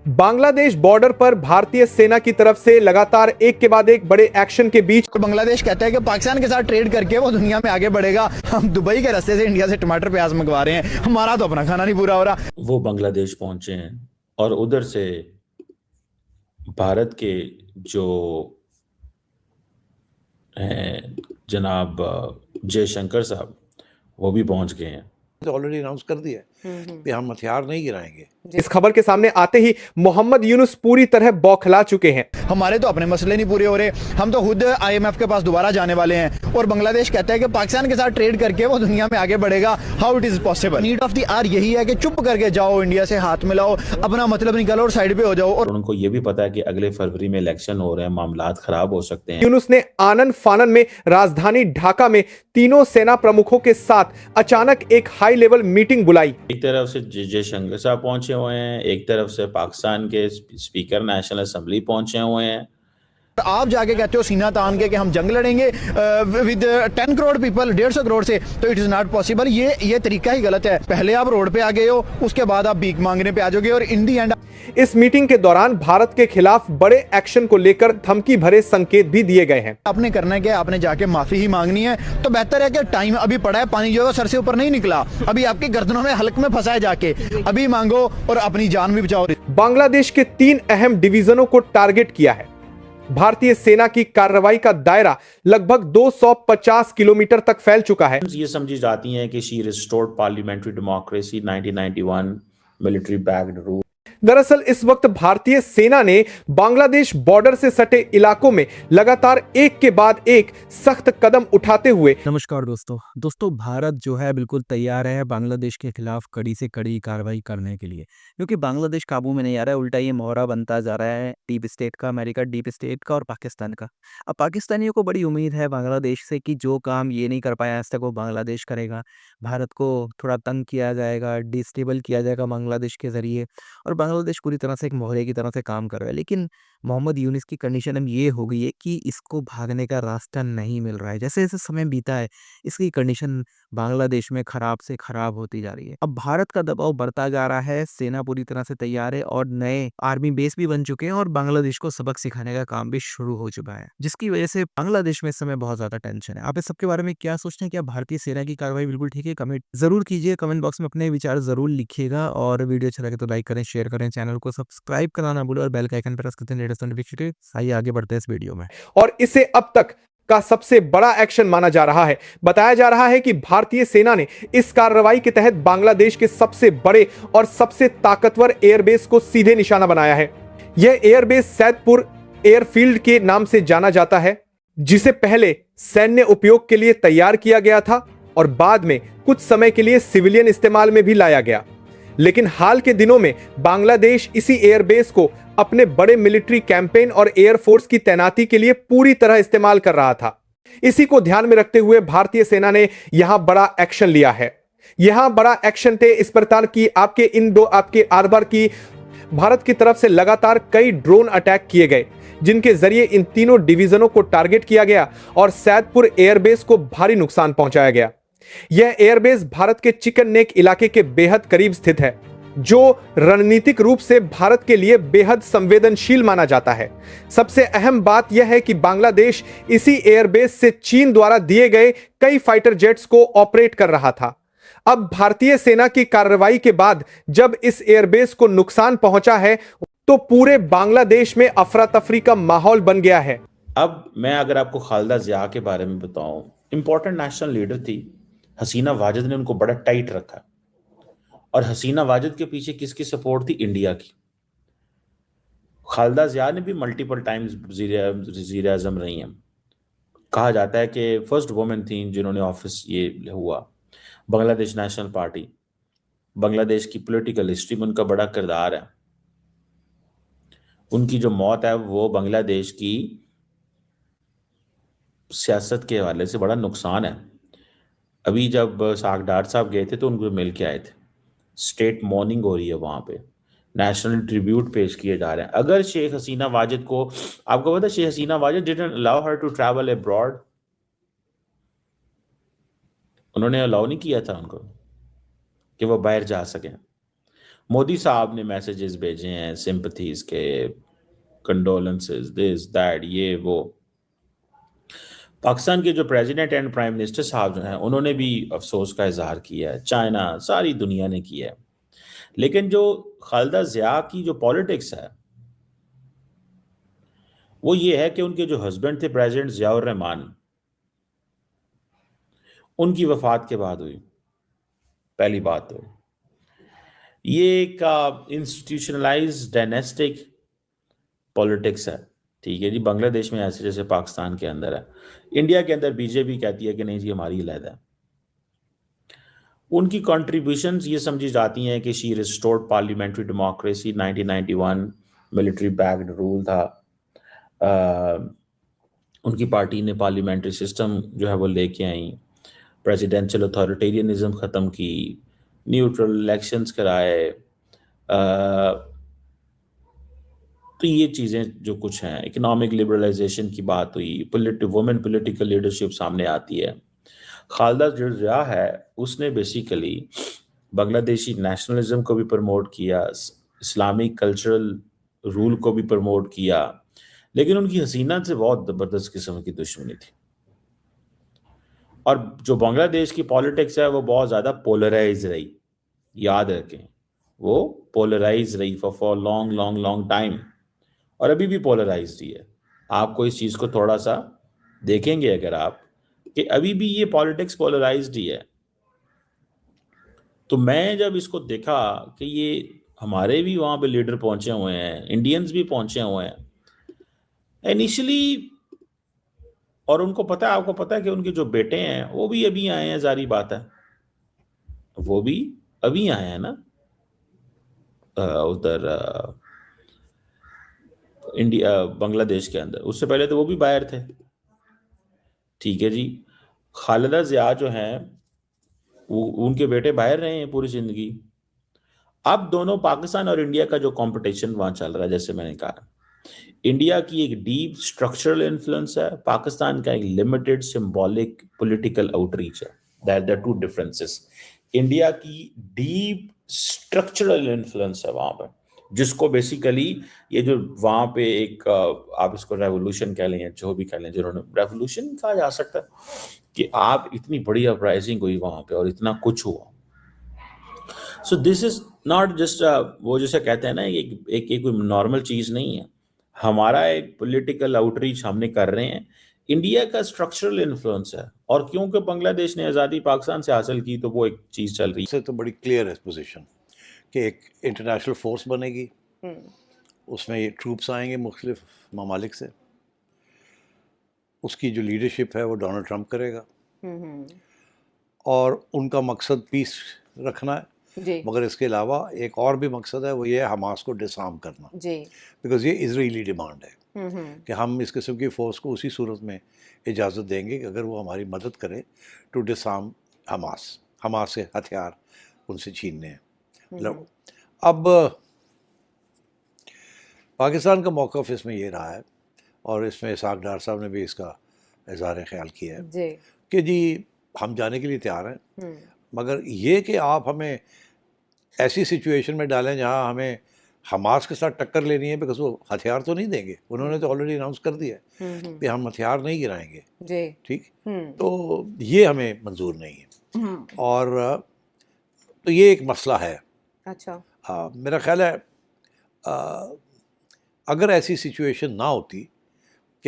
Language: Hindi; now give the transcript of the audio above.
बांग्लादेश बॉर्डर पर भारतीय सेना की तरफ से लगातार एक के बाद एक बड़े एक्शन के बीच बांग्लादेश कहता है कि पाकिस्तान के साथ ट्रेड करके वो दुनिया में आगे बढ़ेगा। हम दुबई के रास्ते से इंडिया से टमाटर प्याज मंगवा रहे हैं, हमारा तो अपना खाना नहीं पूरा हो रहा। वो बांग्लादेश पहुंचे हैं और उधर से भारत के जो हैं जनाब जयशंकर साहब, वो भी पहुंच गए हैं। ऑलरेडी अनाउंस कर दिया है कि हम हथियार नहीं गिराएंगे। इस खबर के सामने आते ही मोहम्मद यूनुस पूरी तरह बौखला चुके हैं। हमारे तो अपने मसले नहीं पूरे हो रहे, हम तो खुद IMF के पास दोबारा जाने वाले हैं। और बांग्लादेश कहता है कि पाकिस्तान के साथ ट्रेड करके वो दुनिया में आगे बढ़ेगा। How it is possible? Need of the hour यही है कि चुप करके जाओ, इंडिया से हाथ मिलाओ, अपना मतलब निकालो और साइड पे हो जाओ। और उनको ये भी पता है कि अगले फरवरी में इलेक्शन हो रहे हैं, मामलात खराब हो सकते हैं। यूनुस ने आनन फानन में राजधानी ढाका में तीनों सेना प्रमुखों के साथ अचानक एक हाई लेवल मीटिंग बुलाई। एक तरफ से जयशंकर साहब पहुंचे हुए हैं, एक तरफ से पाकिस्तान के स्पीकर नेशनल असेंबली पहुंचे हुए हैं। आप जाके कहते हो सीना तान के कि हम जंग लड़ेंगे विद 10 करोड़ पीपल, 150 करोड़ से, तो इट इज नॉट पॉसिबल। ये तरीका ही गलत है। पहले आप रोड पे आ गए हो, उसके बाद आप भीख मांगने पे आ जाओगे और इन दी एंड। इस मीटिंग के दौरान भारत के खिलाफ बड़े एक्शन को लेकर धमकी भरे संकेत भी दिए गए हैं। आपने करना है कि आपने जाके माफी ही मांगनी है। तो बेहतर है कि टाइम अभी पड़ा है, पानी जो है सर से ऊपर नहीं निकला, अभी आपकी गर्दनों में हल्क में फंसा है, जाके अभी मांगो और अपनी जान भी बचाओ। बांग्लादेश के 3 अहम डिवीजनों को टारगेट किया है। भारतीय सेना की कार्रवाई का दायरा लगभग 250 किलोमीटर तक फैल चुका है। ये समझी जाती हैं कि she restored parliamentary democracy, 1991 military backed rule. दरअसल इस वक्त भारतीय सेना ने बांग्लादेश बॉर्डर से सटे इलाकों में लगातार एक के बाद एक सख्त कदम उठाते हुए। नमस्कार दोस्तों, भारत जो है बिल्कुल तैयार है बांग्लादेश के खिलाफ कड़ी से कड़ी कार्रवाई करने के लिए, क्योंकि बांग्लादेश काबू में नहीं आ रहा है। उल्टा ये मोहरा बनता जा रहा है डीप स्टेट का, अमेरिका डीप स्टेट का और पाकिस्तान का। अब पाकिस्तानियों को बड़ी उम्मीद है बांग्लादेश से कि जो काम ये नहीं कर पाया आज तक वो बांग्लादेश करेगा। भारत को थोड़ा तंग किया जाएगा, डिस्टेबल किया जाएगा बांग्लादेश के जरिए, और बांग्लादेश पूरी तरह से एक मोहरे की तरह से काम कर रहा है। लेकिन मोहम्मद यूनुस की कंडीशन अब ये हो गई है कि इसको भागने का रास्ता नहीं मिल रहा है। जैसे-जैसे समय बीता है, इसकी कंडीशन बांग्लादेश में खराब से खराब होती जा रही है। अब भारत का दबाव बढ़ता जा रहा है, सेना पूरी तरह से तैयार है और नए आर्मी बेस भी बन चुके हैं और बांग्लादेश को सबक सिखाने का काम भी शुरू हो चुका है, जिसकी वजह से बांग्लादेश में इस समय बहुत ज़्यादा टेंशन है। आप इस सबके बारे में क्या सोचते हैं? क्या भारतीय सेना की कार्रवाई बिल्कुल ठीक है? कमेंट ज़रूर कीजिए, कमेंट बॉक्स में अपने विचार ज़रूर लिखिएगा और वीडियो अच्छा लगे तो लाइक करें, शेयर करें, चैनल को सब्सक्राइब करना ना भूलें और बेल का आइकन प्रेस करते हैं लेटेस्ट नोटिफिकेशन। आइए आगे बढ़ते हैं इस वीडियो में। और इसे अब तक का सबसे बड़ा एक्शन माना जा रहा है। बताया जा रहा है कि भारतीय सेना ने इस कार्रवाई के तहत बांग्लादेश के सबसे बड़े और सबसे ताकतवर एयरबेस को सीधे निशाना बनाया है। यह एयरबेस सैदपुर एयरफील्ड के नाम से जाना जाता है, जिसे पहले सैन्य उपयोग के लिए तैयार किया गया था और बाद में कुछ समय के लिए सिविलियन इस्तेमाल में भी लाया गया। लेकिन हाल के दिनों में बांग्लादेश इसी एयरबेस को अपने बड़े मिलिट्री कैंपेन और एयरफोर्स की तैनाती के लिए पूरी तरह इस्तेमाल कर रहा था। इसी को ध्यान में रखते हुए भारतीय सेना ने यहां बड़ा एक्शन लिया है। यहां बड़ा एक्शन थे इस प्रकार की आपके आर-पार की भारत की तरफ से लगातार कई ड्रोन अटैक किए गए, जिनके जरिए इन तीनों डिवीजनों को टारगेट किया गया और सैदपुर एयरबेस को भारी नुकसान पहुंचाया गया। यह एयरबेस भारत के चिकन नेक इलाके के बेहद करीब स्थित है, जो रणनीतिक रूप से भारत के लिए बेहद संवेदनशील माना जाता है। सबसे अहम बात यह है कि बांग्लादेश इसी एयरबेस से चीन द्वारा दिए गए कई फाइटर जेट्स को ऑपरेट कर रहा था। अब भारतीय सेना की कार्रवाई के बाद जब इस एयरबेस को नुकसान पहुंचा है तो पूरे बांग्लादेश में अफरा तफरी का माहौल बन गया है। अब मैं अगर आपको खालिदा जिया के बारे में बताऊं, इंपॉर्टेंट नेशनल लीडर थी, हसीना वाजिद ने उनको बड़ा टाइट रखा। और हसीना वाजिद के पीछे किसकी सपोर्ट थी? इंडिया की। खालिदा जिया ने भी मल्टीपल टाइम्स वज़ीर आज़म रही हैं। कहा जाता है कि फर्स्ट वुमेन थी जिन्होंने ऑफिस ये हुआ। बांग्लादेश नेशनल पार्टी, बांग्लादेश की पॉलिटिकल हिस्ट्री में उनका बड़ा किरदार है। उनकी जो मौत है वो बांग्लादेश की सियासत के हवाले से बड़ा नुकसान है। अभी जब सागडार साहब गए थे तो उनको मिल के आए थे। स्टेट मॉर्निंग हो रही है वहाँ पे, नेशनल ट्रिब्यूट पेश किए जा रहे हैं। अगर शेख हसीना वाजिद को, आपको पता है Sheikh Hasina Wajed didn't allow her to travel abroad, उन्होंने अलाउ नहीं किया था उनको कि वो बाहर जा सकें। मोदी साहब ने मैसेजेस भेजे हैं सिंपथीज के, कंडोलेंसेस, दिस दैट, ये वो। पाकिस्तान के जो प्रेसिडेंट एंड प्राइम मिनिस्टर साहब जो हैं उन्होंने भी अफसोस का इजहार किया है, चाइना, सारी दुनिया ने किया है। लेकिन जो खालिदा जिया की जो पॉलिटिक्स है वो ये है कि उनके जो हस्बैंड थे प्रेसिडेंट जियाउर रहमान, उनकी वफात के बाद हुई। पहली बात तो ये एक इंस्टीट्यूशनलाइज्ड डायनेस्टिक पॉलिटिक्स है, ठीक है जी। बांग्लादेश में ऐसे जैसे पाकिस्तान के अंदर है, इंडिया के अंदर बीजेपी कहती है कि नहीं जी हमारी अलग है। उनकी कंट्रीब्यूशंस ये समझी जाती हैं कि she restored parliamentary democracy, 1991 military backed rule था। उनकी पार्टी ने पार्लियामेंट्री सिस्टम जो है वो लेके आई, प्रेसिडेंशियल अथॉरिटेरियनिज्म ख़त्म की, न्यूट्रल इलेक्शंस कराए। तो ये चीज़ें जो कुछ हैं, इकोनॉमिक लिबरलाइजेशन की बात हुई, वुमेन पॉलिटिकल लीडरशिप सामने आती है। खालिदा जो जिया है उसने बेसिकली बांग्लादेशी नेशनलिज्म को भी प्रमोट किया, इस्लामिक कल्चरल रूल को भी प्रमोट किया, लेकिन उनकी हसीना से बहुत ज़बरदस्त किस्म की दुश्मनी थी। और जो बांग्लादेश की पॉलिटिक्स है वो बहुत ज़्यादा पोलराइज रही, याद रखें, वो पोलराइज रही for long long long time, और अभी भी पोलराइज्ड ही है। आपको इस चीज़ को थोड़ा सा देखेंगे अगर आप, कि अभी भी ये पॉलिटिक्स पोलराइज्ड ही है। तो मैं जब इसको देखा कि ये हमारे भी वहाँ पे लीडर पहुँचे हुए हैं, इंडियंस भी पहुँचे हुए हैं इनिशियली, और उनको पता है, आपको पता है कि उनके जो बेटे हैं वो भी अभी आए हैं, जारी बात है, वो भी अभी आए हैं ना उधर इंडिया बांग्लादेश के अंदर। उससे पहले तो वो भी बाहर थे, ठीक है जी। खालिदा जिया जो हैं वो, उनके बेटे बाहर रहे हैं पूरी जिंदगी। अब दोनों पाकिस्तान और इंडिया का जो कंपटीशन वहां चल रहा है, जैसे मैंने कहा, इंडिया की एक डीप स्ट्रक्चरल इन्फ्लुएंस है, पाकिस्तान का एक लिमिटेड सिंबॉलिक पॉलिटिकल आउटरीच है। That the two differences. India की डीप स्ट्रक्चरल इन्फ्लुएंस है वहां पर, जिसको बेसिकली ये जो वहां पे एक आप इसको रेवोल्यूशन कह लें, जो भी कह लें, जिन्होंने रेवोल्यूशन कहा जा सकता है कि आप इतनी बड़ी अपराइजिंग हुई वहां पे और इतना कुछ हुआ। So this is not just वो जैसे कहते हैं ना, एक कोई नॉर्मल चीज नहीं है। हमारा एक पॉलिटिकल आउटरीच हमने कर रहे हैं, इंडिया का स्ट्रक्चरल इन्फ्लुएंस है, और क्योंकि बांग्लादेश ने आज़ादी पाकिस्तान से हासिल की तो वो एक चीज़ चल रही है। से तो बड़ी क्लियर है पोजीशन कि एक इंटरनेशनल फोर्स बनेगी, उसमें ये ट्रूप्स आएंगे मुख्तलिफ ममालिक से, उसकी जो लीडरशिप है वो डोनाल्ड ट्रंप करेगा, और उनका मकसद पीस रखना है जी मगर इसके अलावा एक और भी मकसद है, वो ये है हमास को डिसआर्म करना, जी बिकॉज ये इजरायली डिमांड है कि हम इस किस्म की फ़ोर्स को उसी सूरत में इजाज़त देंगे कि अगर वो हमारी मदद करे टू डिसआर्म हमास से हथियार उनसे छीनने हैं। मतलब अब पाकिस्तान का मौक़िफ़ इसमें ये रहा है, और इसमें इसहाक डार साहब ने भी इसका इज़हार ख्याल किया है जी कि जी हम जाने के लिए तैयार हैं, मगर ये कि आप हमें ऐसी सिचुएशन में डालें जहां हमें हमास के साथ टक्कर लेनी है, बिकॉज वो हथियार तो नहीं देंगे, उन्होंने तो ऑलरेडी अनाउंस कर दिया है कि हम हथियार नहीं गिराएंगे, जी ठीक। तो ये हमें मंजूर नहीं है, और तो ये एक मसला है। अच्छा मेरा ख्याल है अगर ऐसी सिचुएशन ना होती